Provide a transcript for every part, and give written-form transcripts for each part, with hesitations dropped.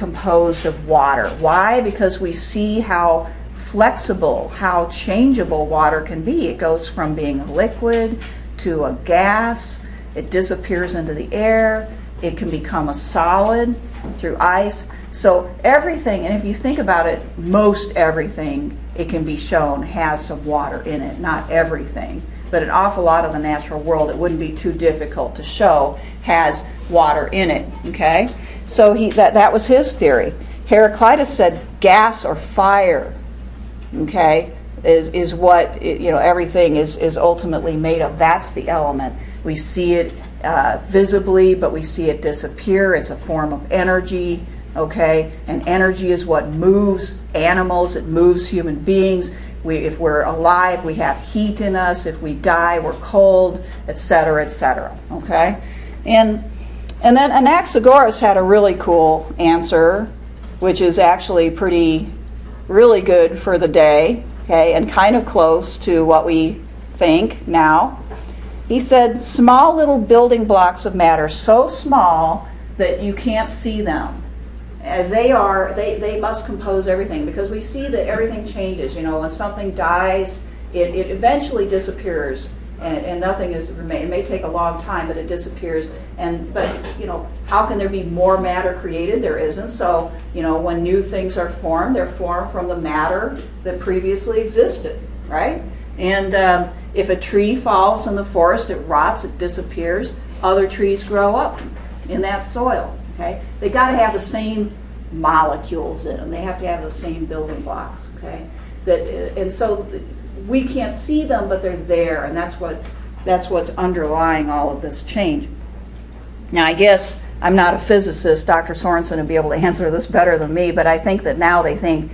composed of water. Why? Because we see how flexible, how changeable water can be. It goes from being a liquid to a gas. It disappears into the air. It can become a solid through ice. So everything, and if you think about it, most everything, it can be shown has some water in it. Not everything, but an awful lot of the natural world, it wouldn't be too difficult to show, has water in it. Okay, so that was his theory. Heraclitus said gas or fire, okay, is what everything is ultimately made of. That's the element. We see it visibly, but we see it disappear. It's a form of energy. Okay, and energy is what moves animals. It moves human beings. If we're alive, we have heat in us. If we die, we're cold, etc., etc. Okay, and then Anaxagoras had a really cool answer, which is actually really good for the day. Okay, and kind of close to what we think now. He said, small little building blocks of matter, so small that you can't see them. They must compose everything, because we see that everything changes. When something dies, it eventually disappears, and nothing is remain. It may take a long time, but it disappears. But how can there be more matter created? There isn't. So when new things are formed, they're formed from the matter that previously existed, right? And if a tree falls in the forest, it rots, it disappears. Other trees grow up in that soil. Okay, they got to have the same molecules in them. They have to have the same building blocks. Okay, and so we can't see them, but they're there, and that's what's underlying all of this change. Now, I guess I'm not a physicist. Dr. Sorensen would be able to answer this better than me, but I think that now they think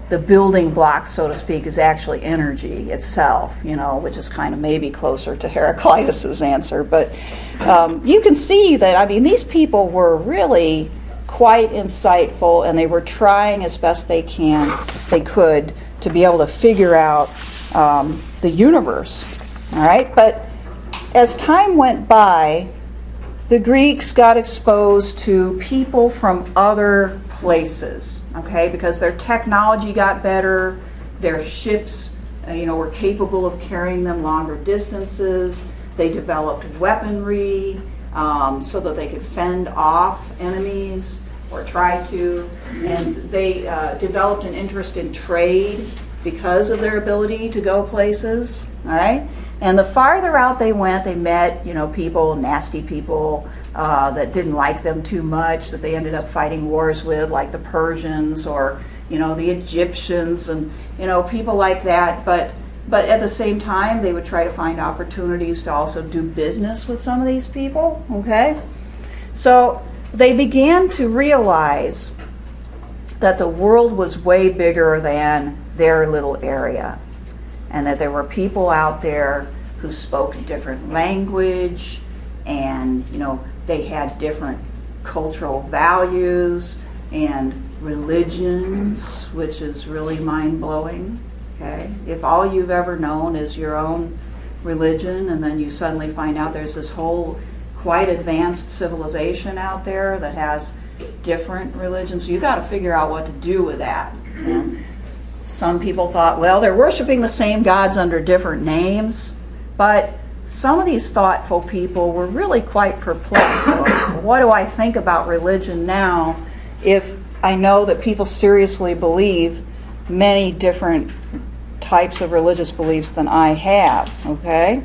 the building block, so to speak, is actually energy itself, which is kind of maybe closer to Heraclitus's answer. But you can see that, these people were really quite insightful, and they were trying as best they could to be able to figure out the universe. All right, but as time went by, the Greeks got exposed to people from other places, okay, because their technology got better, their ships, were capable of carrying them longer distances. They developed weaponry so that they could fend off enemies, or try to, and they developed an interest in trade because of their ability to go places, all right? And the farther out they went, they met, people, nasty people that didn't like them too much, that they ended up fighting wars with, like the Persians or, the Egyptians and, people like that. But at the same time, they would try to find opportunities to also do business with some of these people, okay? So they began to realize that the world was way bigger than their little area, and that there were people out there who spoke a different language, and they had different cultural values and religions, which is really mind-blowing. Okay, if all you've ever known is your own religion, and then you suddenly find out there's this whole quite advanced civilization out there that has different religions, you got to figure out what to do with that. Some people thought, well, they're worshiping the same gods under different names, but some of these thoughtful people were really quite perplexed. So, what do I think about religion now if I know that people seriously believe many different types of religious beliefs than I have, okay?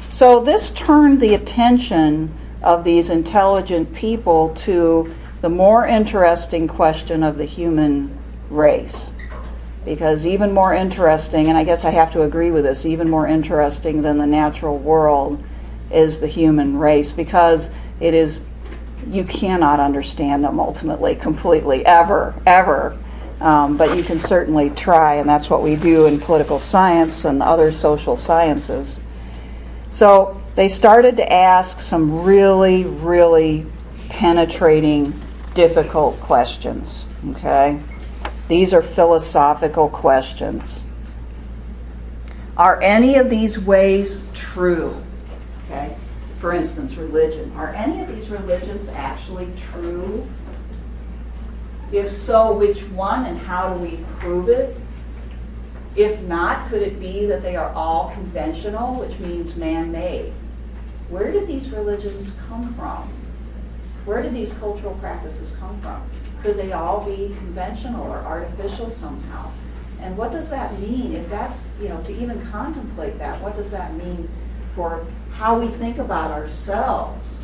So this turned the attention of these intelligent people to the more interesting question of the human race. Because even more interesting, and I guess I have to agree with this, even more interesting than the natural world is the human race, because it is, you cannot understand them ultimately, completely, ever. But you can certainly try, and that's what we do in political science and other social sciences. So they started to ask some really, really penetrating, difficult questions, okay? These are philosophical questions. Are any of these ways true? Okay? For instance, religion. Are any of these religions actually true? If so, which one, and how do we prove it? If not, could it be that they are all conventional, which means man-made? Where did these religions come from? Where did these cultural practices come from? Could they all be conventional or artificial somehow? And what does that mean? If that's, to even contemplate that, what does that mean for how we think about ourselves?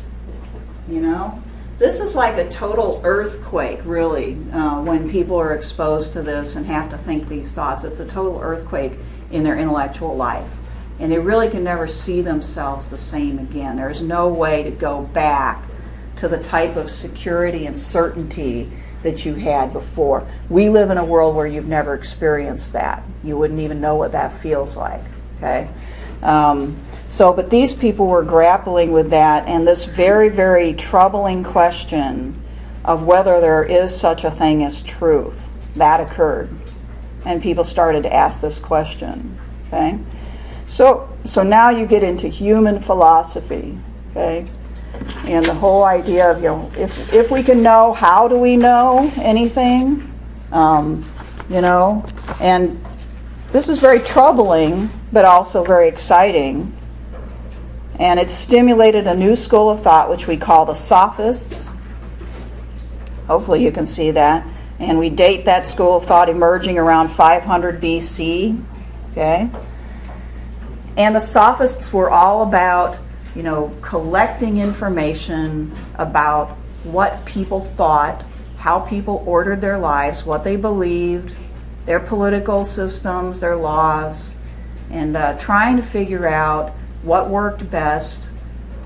This is like a total earthquake, really, when people are exposed to this and have to think these thoughts. It's a total earthquake in their intellectual life. And they really can never see themselves the same again. There's no way to go back to the type of security and certainty that you had before. We live in a world where you've never experienced that. You wouldn't even know what that feels like, okay? But these people were grappling with that, and this very, very troubling question of whether there is such a thing as truth. That occurred. And people started to ask this question, okay? So now you get into human philosophy, okay? And the whole idea of, if we can know, how do we know anything? And this is very troubling, but also very exciting. And it's stimulated a new school of thought, which we call the Sophists. Hopefully you can see that. And we date that school of thought emerging around 500 BC, okay? And the Sophists were all about collecting information about what people thought, how people ordered their lives, what they believed, their political systems, their laws, and trying to figure out what worked best,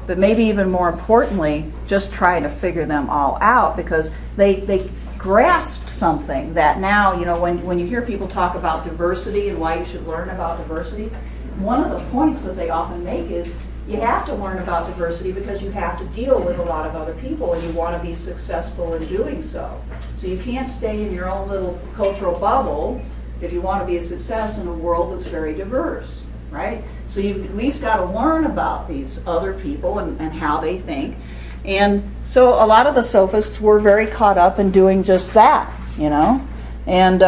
but maybe even more importantly, just trying to figure them all out, because they grasped something that now, when you hear people talk about diversity and why you should learn about diversity, one of the points that they often make is you have to learn about diversity because you have to deal with a lot of other people and you want to be successful in doing so. So you can't stay in your own little cultural bubble if you want to be a success in a world that's very diverse, right? So you've at least got to learn about these other people and how they think. And so a lot of the sophists were very caught up in doing just that, And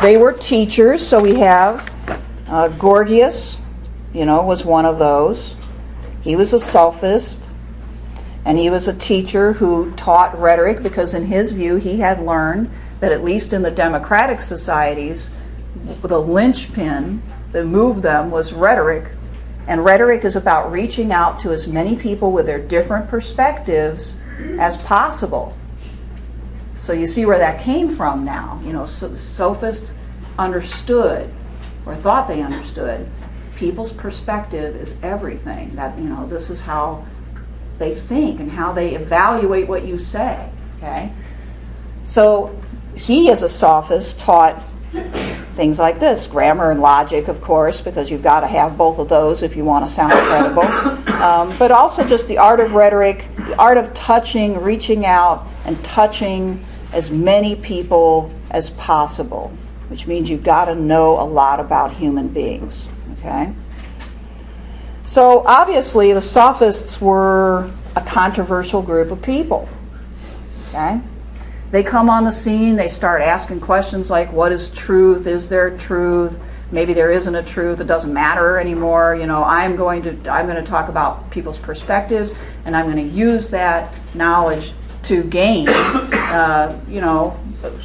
they were teachers, so we have Gorgias, was one of those. He was a sophist, and he was a teacher who taught rhetoric because in his view he had learned that at least in the democratic societies, the linchpin that moved them was rhetoric, and rhetoric is about reaching out to as many people with their different perspectives as possible. So you see where that came from now. Sophists understood, or thought they understood, people's perspective is everything. That, this is how they think and how they evaluate what you say, okay? So he, as a sophist, taught things like this: grammar and logic, of course, because you've got to have both of those if you want to sound credible. But also just the art of rhetoric, the art of touching, reaching out and touching as many people as possible, which means you've got to know a lot about human beings, okay? So obviously the Sophists were a controversial group of people, okay? They come on the scene, they start asking questions like, what is truth? Is there truth? Maybe there isn't a truth, it doesn't matter anymore. I'm going to talk about people's perspectives, and I'm going to use that knowledge to gain,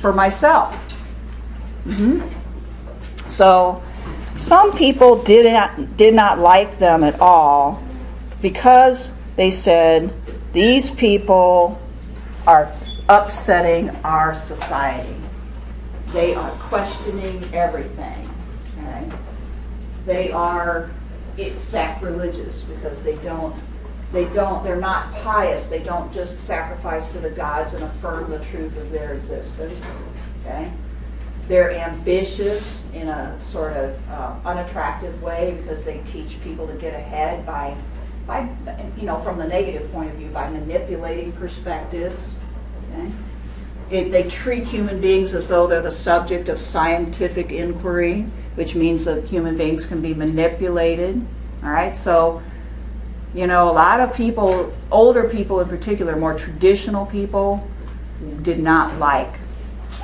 for myself. So some people did not like them at all because they said, these people are upsetting our society. They are questioning everything. Okay? They are sacrilegious because they're not pious. They don't just sacrifice to the gods and affirm the truth of their existence. Okay? They're ambitious in a sort of unattractive way because they teach people to get ahead by from the negative point of view, by manipulating perspectives. Okay? They treat human beings as though they're the subject of scientific inquiry, which means that human beings can be manipulated. All right, so a lot of people, older people in particular, more traditional people, did not like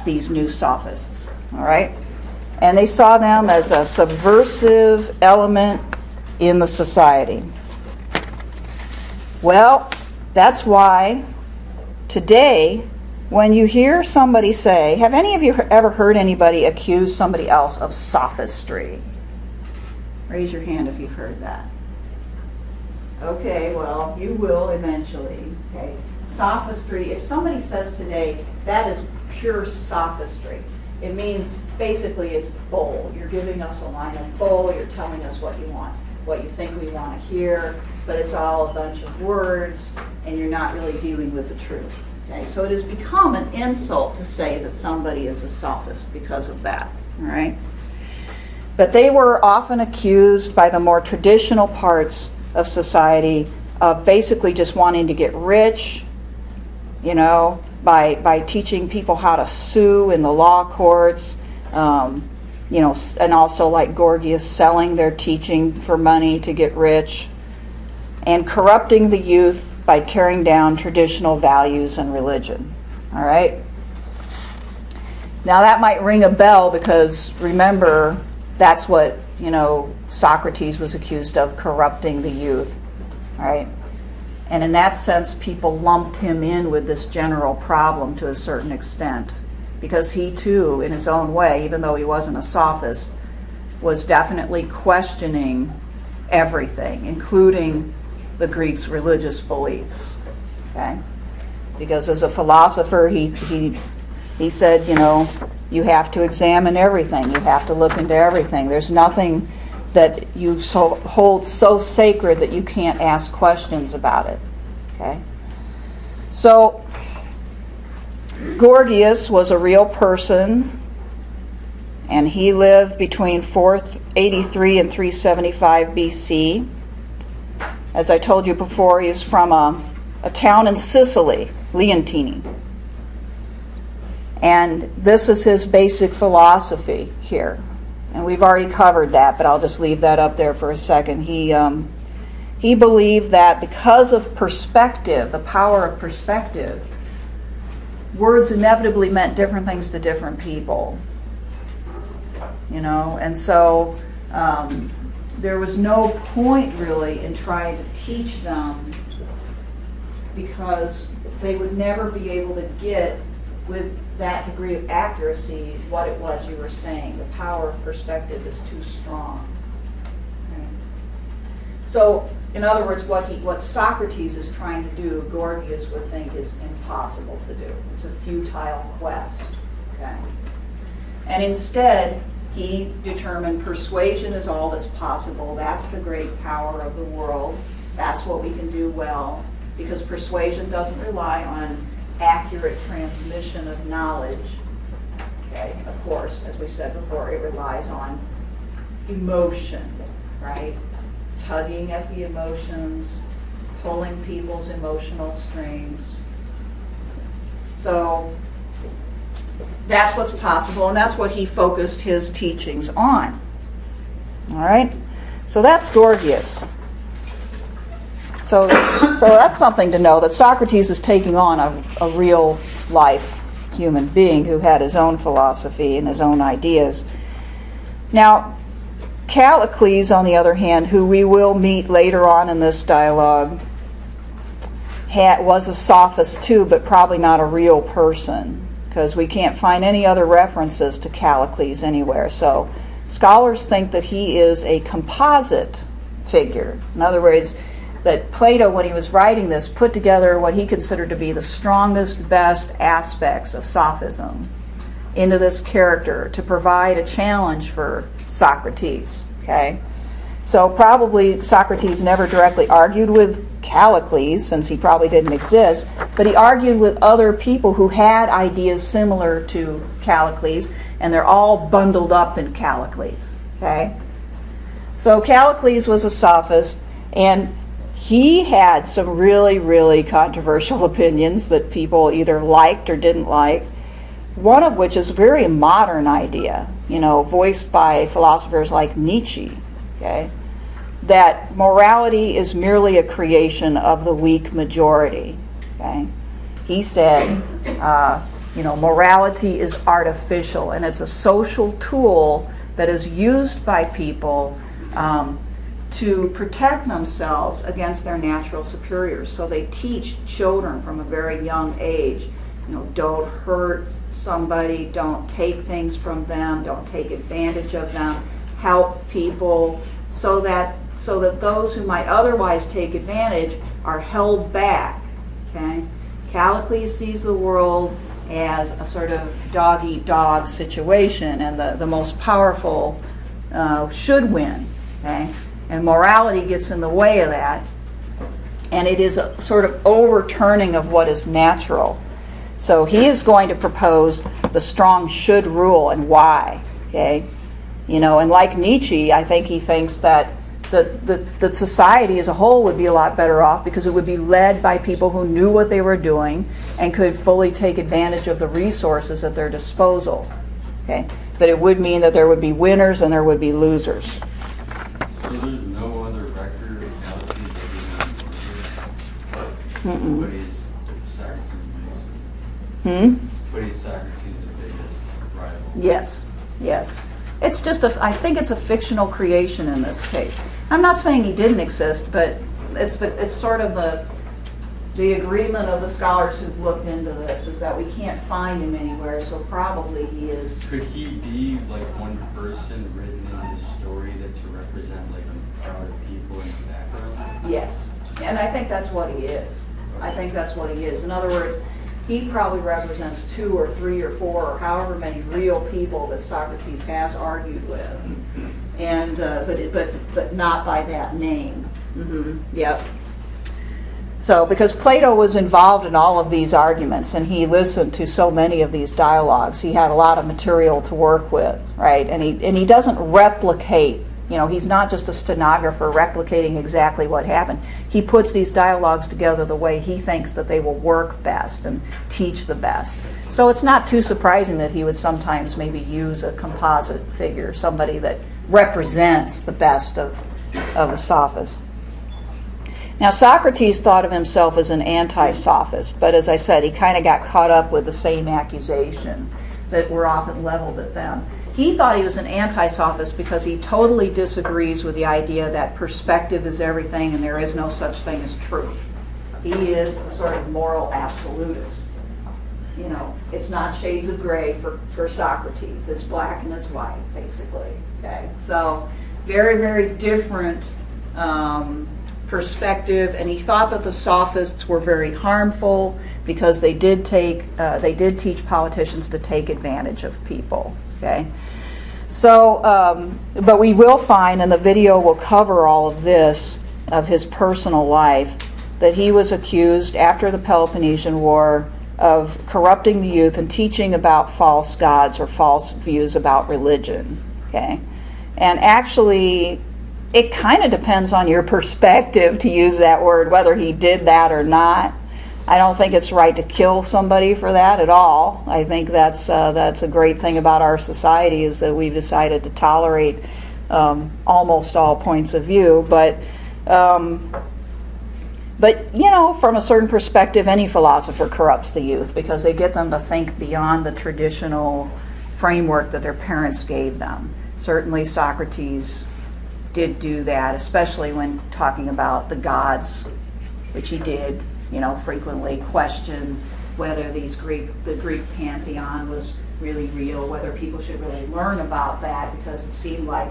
these new sophists, all right? And they saw them as a subversive element in the society. Well, that's why today, when you hear somebody say, have any of you ever heard anybody accuse somebody else of sophistry? Raise your hand if you've heard that. Okay, well, you will eventually. Okay, sophistry, if somebody says today, that is pure sophistry, it means basically it's bull. You're giving us a line of bull, you're telling us what you want, what you think we want to hear, but it's all a bunch of words, and you're not really dealing with the truth. Okay, so it has become an insult to say that somebody is a sophist because of that. All right, but they were often accused by the more traditional parts of society of basically just wanting to get rich, by teaching people how to sue in the law courts, and also like Gorgias, selling their teaching for money to get rich, and corrupting the youth by tearing down traditional values and religion. All right? Now that might ring a bell because remember, that's what, Socrates was accused of, corrupting the youth. Right? And in that sense, people lumped him in with this general problem to a certain extent, because he too, in his own way, even though he wasn't a sophist, was definitely questioning everything, including the Greeks' religious beliefs. Okay? Because as a philosopher, he said, you have to examine everything. You have to look into everything. There's nothing that you hold so sacred that you can't ask questions about it. Okay? So, Gorgias was a real person, and he lived between 483 and 375 BC. As I told you before, he is from a town in Sicily, Leontini. And this is his basic philosophy here. And we've already covered that, but I'll just leave that up there for a second. He believed that because of perspective, the power of perspective, words inevitably meant different things to different people. And so there was no point really in trying to teach them, because they would never be able to get with that degree of accuracy what it was you were saying. The power of perspective is too strong. Okay. So, in other words, what Socrates is trying to do, Gorgias would think is impossible to do. It's a futile quest. Okay. And instead, he determined persuasion is all that's possible. That's the great power of the world. That's what we can do well, because persuasion doesn't rely on accurate transmission of knowledge. Okay, of course, as we've said before, it relies on emotion, right? Tugging at the emotions, pulling people's emotional strings. So that's what's possible, and that's what he focused his teachings on. All right? So that's Gorgias. So that's something to know, that Socrates is taking on a real life human being who had his own philosophy and his own ideas. Now, Callicles, on the other hand, who we will meet later on in this dialogue, was a sophist too, but probably not a real person, because we can't find any other references to Callicles anywhere. So scholars think that he is a composite figure. In other words, that Plato, when he was writing this, put together what he considered to be the strongest, best aspects of sophism into this character to provide a challenge for Socrates. Okay? So probably Socrates never directly argued with Callicles, since he probably didn't exist, but he argued with other people who had ideas similar to Callicles, and they're all bundled up in Callicles. Okay? So Callicles was a sophist, and he had some really, really controversial opinions that people either liked or didn't like, one of which is a very modern idea, voiced by philosophers like Nietzsche, okay, that morality is merely a creation of the weak majority. Okay? He said, morality is artificial, and it's a social tool that is used by people to protect themselves against their natural superiors. So they teach children from a very young age, don't hurt somebody, don't take things from them, don't take advantage of them, help people, so that those who might otherwise take advantage are held back. Okay? Callicles sees the world as a sort of dog-eat-dog situation, and the most powerful should win. Okay? And morality gets in the way of that, and it is a sort of overturning of what is natural. So he is going to propose the strong should rule, and why. Okay? And like Nietzsche, I think he thinks that the society as a whole would be a lot better off because it would be led by people who knew what they were doing and could fully take advantage of the resources at their disposal. Okay? But it would mean that there would be winners and there would be losers. So there's no other record of Callicles that is but he's Socrates' But he's Socrates' biggest rival. Yes. It's just I think it's a fictional creation in this case. I'm not saying he didn't exist, but it's sort of the agreement of the scholars who've looked into this is that we can't find him anywhere, so probably he is. Could he be like one person written in his story that to represent like a crowd of people in the background? Yes, and I think that's what he is. Okay. I think that's what he is. In other words, he probably represents 2 or 3 or 4 or however many real people that Socrates has argued with, and but not by that name. Yep. So because Plato was involved in all of these arguments and he listened to so many of these dialogues, he had a lot of material to work with, right? And he doesn't replicate. He's not just a stenographer replicating exactly what happened. He puts these dialogues together the way he thinks that they will work best and teach the best. So it's not too surprising that he would sometimes maybe use a composite figure, somebody that represents the best of the sophists. Now, Socrates thought of himself as an anti-sophist, but as I said, he kind of got caught up with the same accusation that were often leveled at them. He thought he was an anti-sophist because he totally disagrees with the idea that perspective is everything and there is no such thing as truth. He is a sort of moral absolutist. It's not shades of gray for Socrates. It's black and it's white, basically. Okay, so very, very different perspective, and he thought that the sophists were very harmful because they did teach politicians to take advantage of people. Okay, so but we will find, and the video will cover all of this of his personal life, that he was accused after the Peloponnesian War of corrupting the youth and teaching about false gods or false views about religion. Okay, and actually, it kind of depends on your perspective, to use that word, whether he did that or not. I don't think it's right to kill somebody for that at all. I think that's a great thing about our society, is that we've decided to tolerate almost all points of view. But from a certain perspective, any philosopher corrupts the youth because they get them to think beyond the traditional framework that their parents gave them. Certainly Socrates did do that, especially when talking about the gods, which he did, frequently question whether the Greek pantheon was really real, whether people should really learn about that, because it seemed like,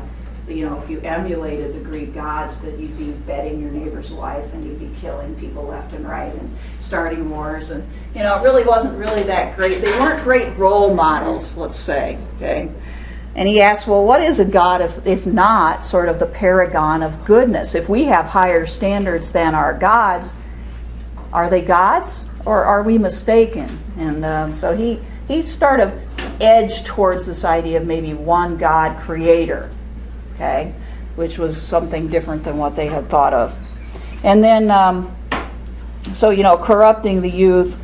if you emulated the Greek gods, that you'd be bedding your neighbor's wife and you'd be killing people left and right and starting wars, and it really wasn't really that great. They weren't great role models, let's say. Okay. And he asked, well, what is a god if not sort of the paragon of goodness? If we have higher standards than our gods, are they gods or are we mistaken? And so he sort of edged towards this idea of maybe one God creator, okay, which was something different than what they had thought of. And then, corrupting the youth,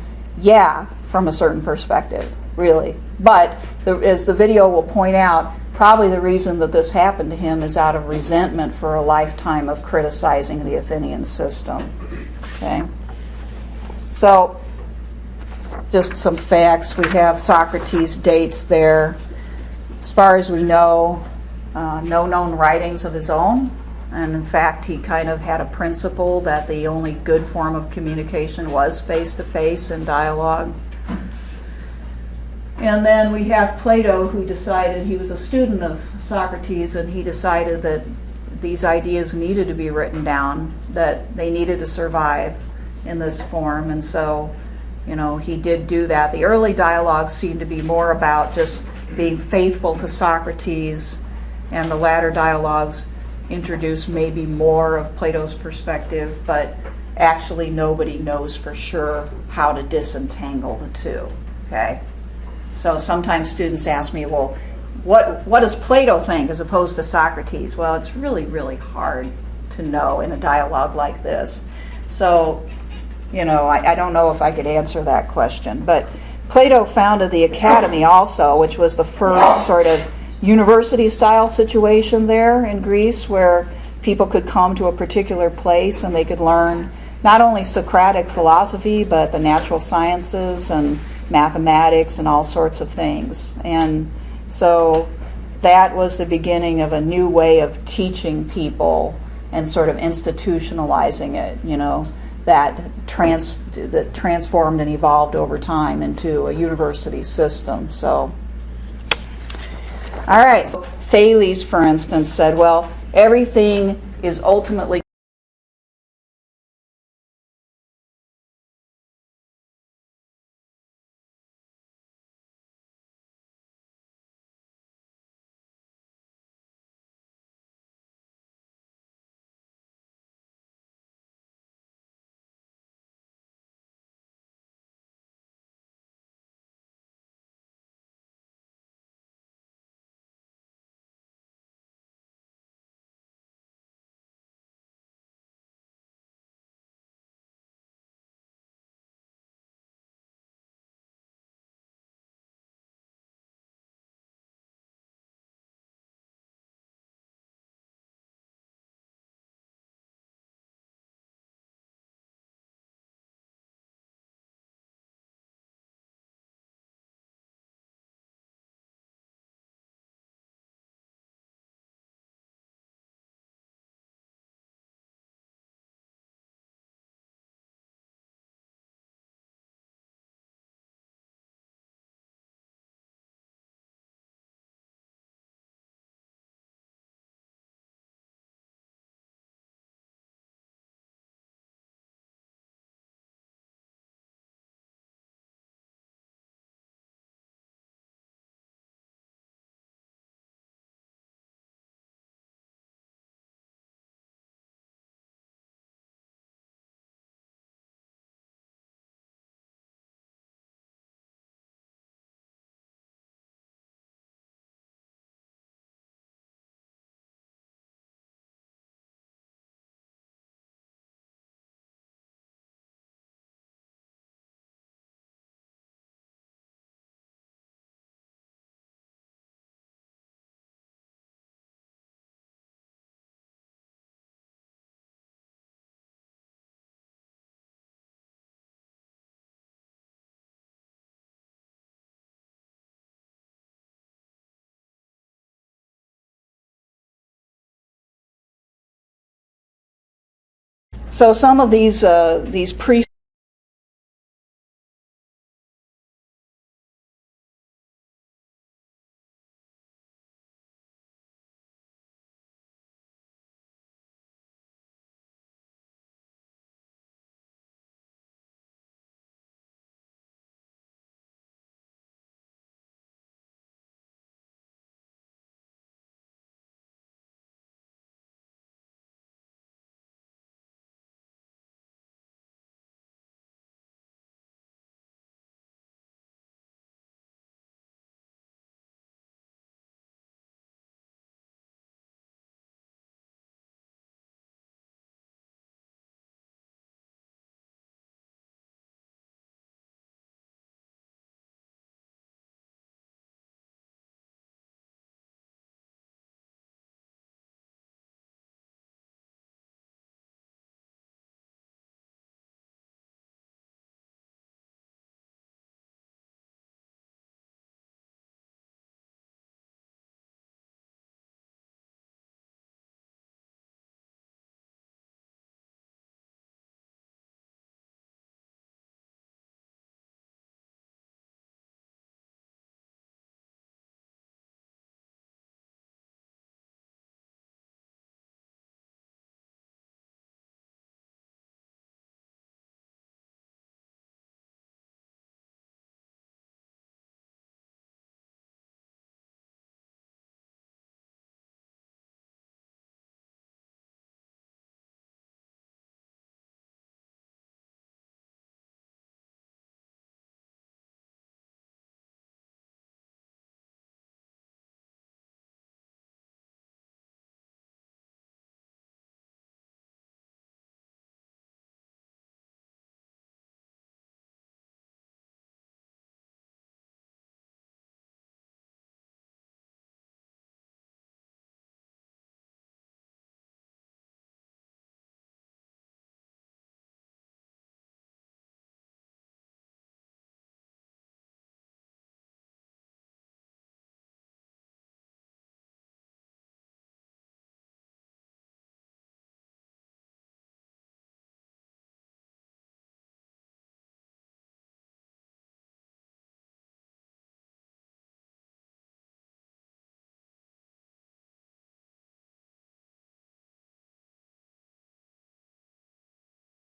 from a certain perspective, really. But as the video will point out, probably the reason that this happened to him is out of resentment for a lifetime of criticizing the Athenian system. Okay. So just some facts. We have Socrates' dates there. As far as we know, no known writings of his own. And in fact, he kind of had a principle that the only good form of communication was face-to-face and dialogue. And then we have Plato, who decided, he was a student of Socrates, and he decided that these ideas needed to be written down, that they needed to survive in this form. And so, he did do that. The early dialogues seemed to be more about just being faithful to Socrates, and the latter dialogues introduce maybe more of Plato's perspective, but actually nobody knows for sure how to disentangle the two. Okay? So sometimes students ask me, well, what does Plato think as opposed to Socrates? Well, it's really, really hard to know in a dialogue like this. So, I don't know if I could answer that question. But Plato founded the academy also, which was the first sort of university-style situation there in Greece, where people could come to a particular place and they could learn not only Socratic philosophy, but the natural sciences and mathematics and all sorts of things. And so that was the beginning of a new way of teaching people and sort of institutionalizing it, that transformed and evolved over time into a university system. So, all right. So Thales, for instance, said, well, everything is ultimately so some of these pre